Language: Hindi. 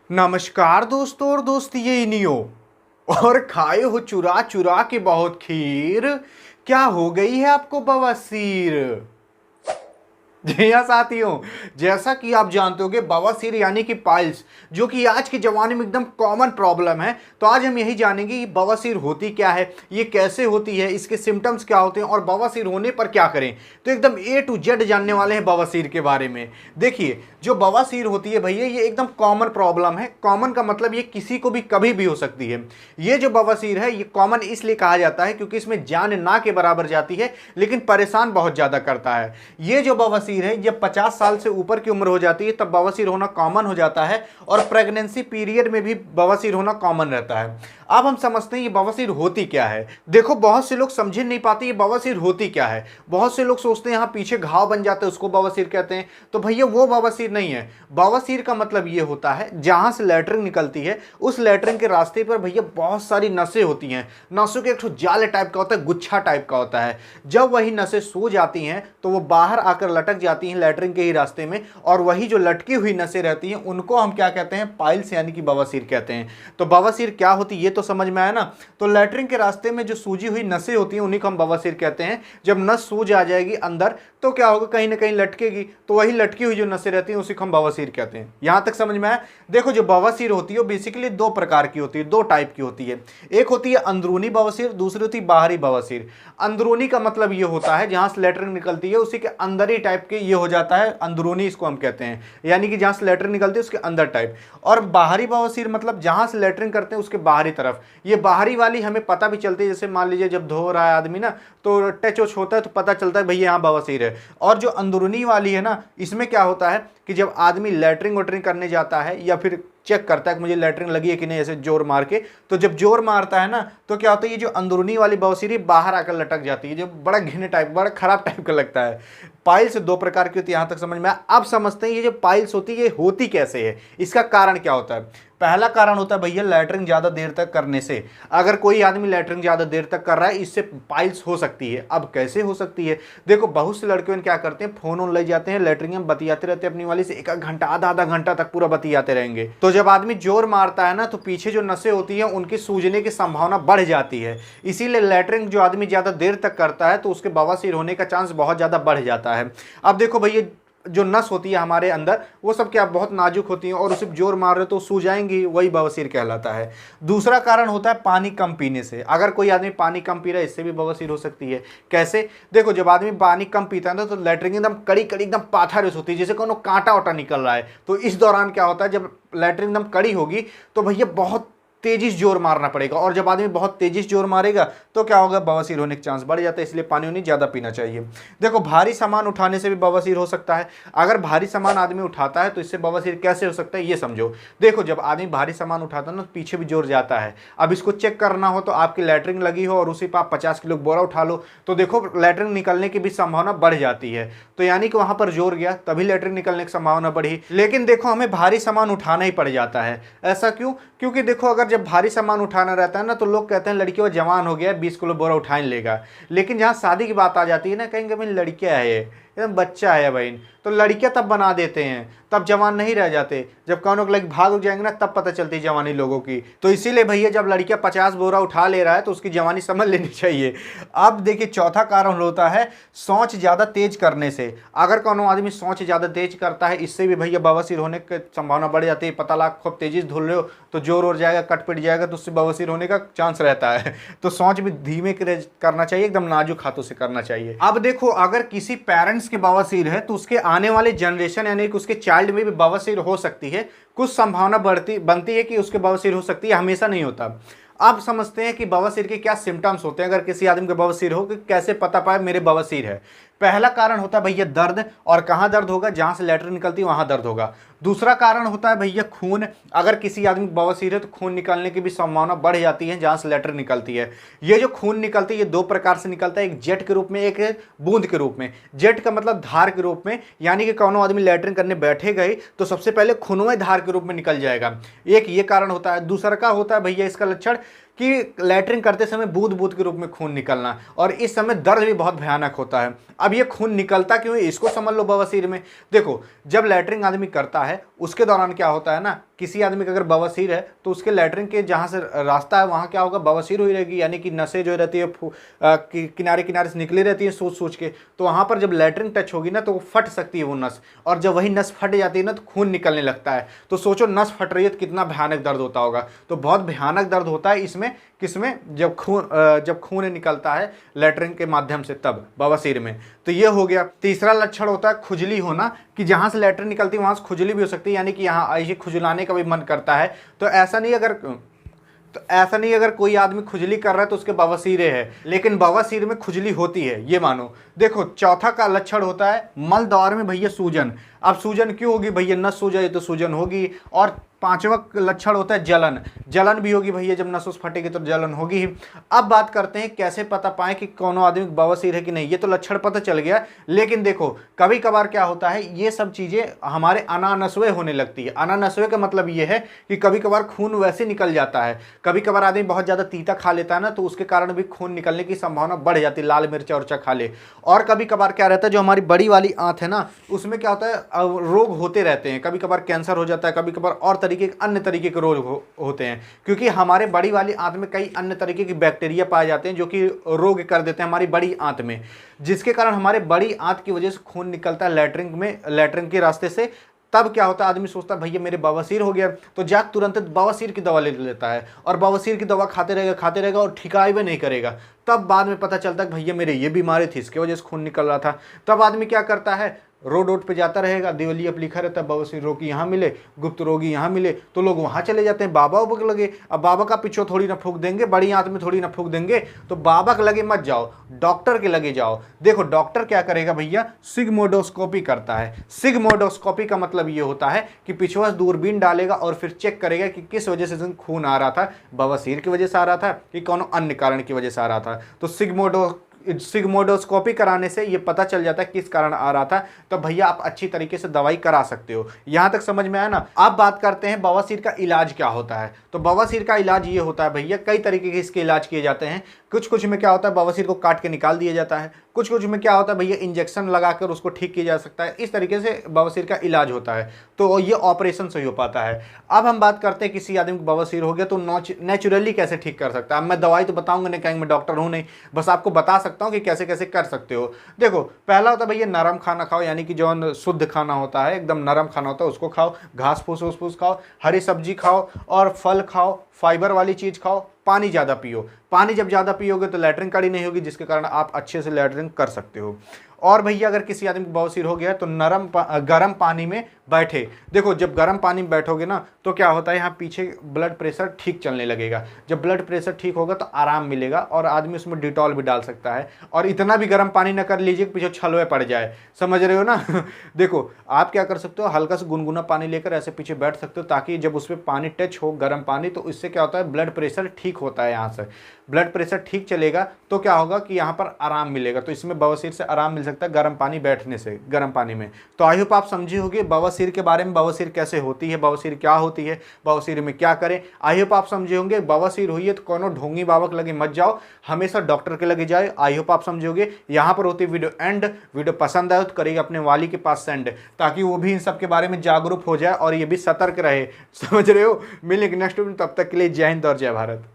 नमस्कार दोस्तों और दोस्त ये इनियो। और खाए हो चुरा चुरा के बहुत खीर। क्या हो गई है आपको बवासीर? जी हाँ साथियों, जैसा कि आप जानते होंगे बवासीर यानी कि पाइल्स, जो कि आज के जमाने में एकदम कॉमन प्रॉब्लम है। तो आज हम यही जानेंगे कि बवासीर होती क्या है, ये कैसे होती है, इसके सिम्टम्स क्या होते हैं और बवासीर होने पर क्या करें। तो एकदम ए टू जेड जानने वाले हैं बवासीर के बारे में। देखिए, जो बवासीर होती है भैया, ये एकदम कॉमन प्रॉब्लम है। कॉमन का मतलब ये किसी को भी कभी भी हो सकती है। ये जो बवासीर है ये कॉमन इसलिए कहा जाता है क्योंकि इसमें जान ना के बराबर जाती है, लेकिन परेशान बहुत ज्यादा करता है। ये जो बवासीर है जब 50 साल से ऊपर की उम्र हो जाती है तब बवासीर होना कॉमन हो जाता है, और प्रेगनेंसी पीरियड में भी बवासीर होना कॉमन रहता है। अब हम समझते हैं ये बवासीर होती क्या है। देखो, बहुत से लोग समझ नहीं पाते ये बवासीर होती क्या है। बहुत से लोग सोचते हैं यहाँ पीछे घाव बन जाते हैं उसको बवासीर कहते हैं। तो भैया वो बवासीर नहीं है। बवासीर का मतलब ये होता है जहां से लैट्रिन निकलती है उस लैट्रिन के रास्ते पर भैया बहुत सारी नसें होती हैं। नसों के एक ठो जाल टाइप का होता है, गुच्छा टाइप का होता है। जब वही नसें सो जाती हैं तो वो बाहर आकर लटक जाती हैं लैट्रिन के ही रास्ते में, और वही जो लटकी हुई नसें रहती हैं उनको हम क्या कहते हैं? पाइल्स यानी कि बवासीर कहते हैं। तो बवासीर क्या होती है ये तो समझ में आया ना। तो लैट्रिन के रास्ते में जो सूजी हुई नसें होती हैं उन्हीं को हम बवासीर कहते हैं। जब नस सूज आ जाएगी अंदर तो क्या होगा, कहीं ना कहीं लटकेगी, तो वही लटकी हुई जो नसें रहती हैं उसी को हम बवासीर कहते हैं। यहां तक समझ में आया। देखो, जो बवासीर होती है वो बेसिकली दो प्रकार की होती है, दो टाइप की होती है। एक होती है अंदरूनी बवासीर, दूसरी होती है बाहरी बवासीर। अंदरूनी का मतलब ये होता है जहां से लैट्रिन निकलती है उसी के अंदर ही टाइप के ये हो जाता है, अंदरूनी इसको हम कहते हैं, यानी कि जहां से लैट्रिन निकलती है उसके अंदर टाइप। और बाहरी बवासीर मतलब जहां से लैट्रिन करते हैं उसके बाहरी तरफ। ये बाहरी वाली हमें पता भी चलती है, जैसे मान लीजिए जब धो रहा है आदमी ना तो टच वच होता है तो पता चलता है भैया यहाँ बवासीर है। और जो अंदरूनी वाली है ना, इसमें क्या होता है कि जब आदमी लैट्रिन वैट्रिन करने जाता है या फिर चेक करता है कि मुझे लैट्रिन लगी है कि नहीं, ऐसे जोर मार के, तो जब जोर मारता है ना तो क्या होता है, ये जो अंदरूनी वाली बवासीर बाहर आकर लटक जाती है, जो बड़ा घिने टाइप, बड़ा खराब टाइप का लगता है। पाइल्स दो प्रकार की होती है, यहां तक समझ में आया। अब समझते हैं ये जो पाइल्स होती है ये होती कैसे है, इसका कारण क्या होता है। पहला कारण होता है भैया लैट्रिन ज्यादा देर तक करने से। अगर कोई आदमी लैट्रिन ज्यादा देर तक कर रहा है इससे पाइल्स हो सकती है। अब कैसे हो सकती है? देखो, बहुत से लड़कियों क्या करते हैं, फोन ऑन ले जाते हैं, लैट्रिन में बतियाते रहते हैं अपनी वाली से, एक घंटा आधा आधा घंटा तक पूरा बतियाते रहेंगे। तो जब आदमी जोर मारता है ना तो पीछे जो नसें होती हैं उनकी सूजने की संभावना बढ़ जाती है। इसीलिए लैट्रिन जो आदमी ज्यादा देर तक करता है तो उसके बवासीर होने का चांस बहुत ज्यादा बढ़ जाता है। अब देखो भैया, जो नस होती है हमारे अंदर वो सब क्या बहुत नाजुक होती हैं, और उसे जोर मार रहे तो सूज जाएंगी, वही बवासीर कहलाता है। दूसरा कारण होता है पानी कम पीने से। अगर कोई आदमी पानी कम पी रहा है इससे भी बवासीर हो सकती है। कैसे? देखो, जब आदमी पानी कम पीता है ना तो लैट्रिन एकदम कड़ी कड़ी एकदम पाथरस होती है, जैसे कोनो कांटा वाटा निकल रहा है। तो इस दौरान क्या होता है, जब लैट्रिन एकदम कड़ी होगी तो भैया बहुत तेजी से जोर मारना पड़ेगा, और जब आदमी बहुत तेजी से जोर मारेगा तो क्या होगा, बवासीर होने के चांस बढ़ जाता है। इसलिए पानी उन्हें ज्यादा पीना चाहिए। देखो, भारी सामान उठाने से भी बवासीर हो सकता है। अगर भारी सामान आदमी उठाता है तो इससे बवासीर कैसे हो सकता है ये समझो। देखो, जब आदमी भारी सामान उठाता है ना तो पीछे भी जोर जाता है। अब इसको चेक करना हो तो आपकी लैट्रिन लगी हो और उसी पर आप 50 किलो बोरा उठा लो तो देखो लैट्रिन निकलने की भी संभावना बढ़ जाती है। तो यानी कि वहां पर जोर गया तभी लैट्रिन निकलने की संभावना बढ़ी। लेकिन देखो, हमें भारी सामान उठाना ही पड़ जाता है। ऐसा क्यों? क्योंकि देखो, अगर जब भारी सामान उठाना रहता है ना तो लोग कहते हैं लड़की वो जवान हो गया 20 किलो बोरा उठा ही लेगा। लेकिन जहां शादी की बात आ जाती है ना, कहेंगे भाई लड़कियां है, एकदम बच्चा है बहन, तो लड़कियां तब बना देते हैं, तब जवान नहीं रह जाते। जब कौनों के लग भाग जाएंगे ना तब पता चलती है जवानी लोगों की। तो इसीलिए भैया जब लड़कियां 50 बोरा उठा ले रहा है तो उसकी जवानी समझ लेनी चाहिए। अब देखिए, चौथा कारण होता है सोच ज्यादा तेज करने से। अगर कौनो आदमी सोच ज्यादा तेज करता है इससे भी भैया बवासीर होने की संभावना बढ़ जाती है। पता लगा खूब तेजी से धुल रहे हो तो जोर हो जाएगा, कट पिट जाएगा, तो उससे बवासीर होने का चांस रहता है। तो सोच भी धीमे करना चाहिए, एकदम नाजुक हाथों से करना चाहिए। अब देखो, अगर किसी पेरेंट्स के बवासीर है तो उसके आने वाले जनरेशन यानी कि उसके चाइल्ड में भी बवासीर हो सकती है। कुछ संभावना बनती है कि उसके बवासीर हो सकती है, हमेशा नहीं होता। अब समझते हैं कि बवासीर के क्या सिम्टम्स होते हैं। अगर किसी आदमी को बवासीर हो कि कैसे पता पाए मेरे बवासीर है। पहला कारण होता है भैया दर्द, और कहां दर्द होगा, जहां से लैट्रिन निकलती है वहां दर्द होगा। दूसरा कारण होता है भैया खून। अगर किसी आदमी को बवासीर है तो खून निकलने की भी संभावना बढ़ जाती है जहां से लैट्रिन निकलती है। ये जो खून निकलती है ये दो प्रकार से निकलता है, एक जेट के रूप में, एक बूंद के रूप में। जेट का मतलब धार के रूप में, यानी कि कौनो आदमी लैट्रिन करने बैठे गए तो सबसे पहले खूनमय धार के रूप में निकल जाएगा। एक ये कारण होता है। दूसरा का होता है भैया इसका लक्षण कि लैट्रिन करते समय बूंद बूंद के रूप में खून निकलना, और इस समय दर्द भी बहुत भयानक होता है। अब ये खून निकलता क्यों है इसको समझ लो बवासीर में। देखो, जब लैट्रिन आदमी करता है उसके दौरान क्या होता है ना किसी आदमी का अगर बवासीर है तो उसके लैट्रिन के जहाँ से रास्ता है वहाँ क्या होगा, बवासीर हुई रहेगी, यानी कि नसें जो रहती है किनारे किनारे से निकली रहती है सोच सोच के, तो वहाँ पर जब लैट्रिन टच होगी ना तो वो फट सकती है वो नस, और जब वही नस फट जाती है ना तो खून निकलने लगता है। तो सोचो नस फट रही है तो कितना भयानक दर्द होता होगा। तो बहुत भयानक दर्द होता है इसमें, किसमें, जब खून निकलता है लैट्रिन के माध्यम से, तब बवासीर में। तो ये हो गया। तीसरा लक्षण होता है खुजली होना, कि जहां से लैट्रिन निकलती है वहां से खुजली भी हो सकती है, यानी कि यहाँ ऐसे खुजलाने का भी मन करता है। तो ऐसा नहीं अगर कोई आदमी खुजली कर रहा है तो उसके बवासीर है, लेकिन बवासीर में खुजली होती है, ये मानो। देखो चौथा का लक्षण होता है मल द्वार में भैया सूजन। अब सूजन क्यों होगी भैया, नस सूज जाए तो सूजन होगी। और पांचवा लक्षण होता है जलन। जलन भी होगी भैया, जब नस फटेगी तो जलन होगी ही। अब बात करते हैं कैसे पता पाए कि कौन आदमी बवासीर है कि नहीं। ये तो लक्षण पता चल गया, लेकिन देखो कभी कभार क्या होता है, ये सब चीजें हमारे अनानस्वे होने लगती है। अनानस्वे का मतलब ये है कि कभी कभार खून वैसे निकल जाता है। कभी कभार आदमी बहुत ज्यादा तीता खा लेता है ना, तो उसके कारण भी खून निकलने की संभावना बढ़ जाती है, लाल मिर्चा उर्चा खा ले। और कभी कभार क्या रहता है, जो हमारी बड़ी वाली आंत है ना, उसमें क्या होता है, रोग होते रहते हैं। कभी कभार कैंसर हो जाता है, कभी कभार और अन्य तरीके के रोग होते हैं, क्योंकि हमारे बड़ी वाली आंत में कई अन्य तरीके के बैक्टीरिया पाए जाते हैं जो कि रोग कर देते हैं हमारी बड़ी आंत में, जिसके कारण हमारे बड़ी आंत की वजह से खून निकलता है लैट्रिन के रास्ते से। तब क्या होता है, आदमी सोचता है भैया मेरे बवासीर हो गया, तो जाके तुरंत बवासीर की दवा ले लेता है, और बवासीर की दवा खाते रहेगा और ठिकाई भी नहीं करेगा। तब बाद में पता चलता है कि भैया मेरे ये बीमारी थी, इसकी वजह से खून निकल रहा था। तब आदमी क्या करता है, रोड पे जाता रहेगा, दिवाली अब लिखा रहता है बवासीर रोगी यहाँ मिले, गुप्त रोगी यहाँ मिले, तो लोग वहाँ चले जाते हैं, बाबा उबक लगे। अब बाबा का पीछो थोड़ी ना फूंक देंगे, बड़ी आंत में थोड़ी ना फूंक देंगे, तो बाबा के लगे मत जाओ, डॉक्टर के लगे जाओ। देखो डॉक्टर क्या करेगा भैया, सिग्मोडोस्कोपी करता है। सिग्मोडोस्कोपी का मतलब ये होता है कि पिछवा दूरबीन डालेगा और फिर चेक करेगा कि किस वजह से खून आ रहा था, बवासीर की वजह से आ रहा था कि कौन अन्य कारण की वजह से आ रहा था। तो सिग्मोडोस्कोपी कराने से ये पता चल जाता है किस कारण आ रहा था, तो भैया आप अच्छी तरीके से दवाई करा सकते हो। यहां तक समझ में आया ना। अब बात करते हैं बवासीर का इलाज क्या होता है। तो बवासीर का इलाज ये होता है भैया, कई तरीके के इसके इलाज किए जाते हैं। कुछ में क्या होता है, बवासीर को काट के निकाल दिया जाता है। कुछ में क्या होता है भैया, इंजेक्शन लगाकर उसको ठीक किया जा सकता है। इस तरीके से बवासीर का इलाज होता है, तो ये ऑपरेशन से ही हो पाता है। अब हम बात करते हैं किसी आदमी को बवासीर हो गया तो नेचुरली कैसे ठीक कर सकता है। अब मैं दवाई तो बताऊंगा नहीं, कहीं मैं डॉक्टर हूं नहीं, बस आपको बता सकता हूं कि कैसे कैसे कर सकते हो। देखो पहला होता है भैया नरम खाना खाओ, यानी कि जो शुद्ध खाना होता है, एकदम नरम खाना होता है उसको खाओ। घास फूस खाओ, हरी सब्जी खाओ और फल खाओ, फाइबर वाली चीज खाओ। पानी ज़्यादा पियो। पानी जब ज़्यादा पियोगे तो लैट्रिन कड़ी नहीं होगी, जिसके कारण आप अच्छे से लैट्रिन कर सकते हो। और भैया अगर किसी आदमी को बवासीर हो गया है तो गर्म पानी में बैठे। देखो जब गर्म पानी में बैठोगे ना तो क्या होता है, यहाँ पीछे ब्लड प्रेशर ठीक चलने लगेगा। जब ब्लड प्रेशर ठीक होगा तो आराम मिलेगा, और आदमी उसमें डिटॉल भी डाल सकता है। और इतना भी गर्म पानी ना कर लीजिए कि पीछे छलवे पड़ जाए, समझ रहे हो ना। देखो आप क्या कर सकते हो, हल्का सा गुनगुना पानी लेकर ऐसे पीछे बैठ सकते हो, ताकि जब उसमें पानी टच हो गर्म पानी, तो इससे क्या होता है ब्लड प्रेशर ठीक होता है। यहाँ से ब्लड प्रेशर ठीक चलेगा तो क्या होगा कि यहाँ पर आराम मिलेगा। तो इसमें बवासीर से आराम मिल सकता है गर्म पानी बैठने से, गर्म पानी में। तो आई होप आप समझे होंगे बवासीर के बारे में, बवासीर कैसे होती है, बवासीर क्या होती है, बवासीर में क्या करें। आई होप आप समझे होंगे। बवासीर हुई है तो कोनो ढोंगी बाबा के लगे मत जाओ, हमेशा डॉक्टर के लगे जाए। आई होप आप समझे होंगे। यहाँ पर होती वीडियो एंड। वीडियो पसंद आए तो करिएगा अपने वाली के पास सेंड, ताकि वो भी इन सब के बारे में जागरूक हो जाए और ये भी सतर्क रहे, समझ रहे हो। मिलेंगे नेक्स्ट वीडियो, तब तक के लिए जय हिंद और जय भारत।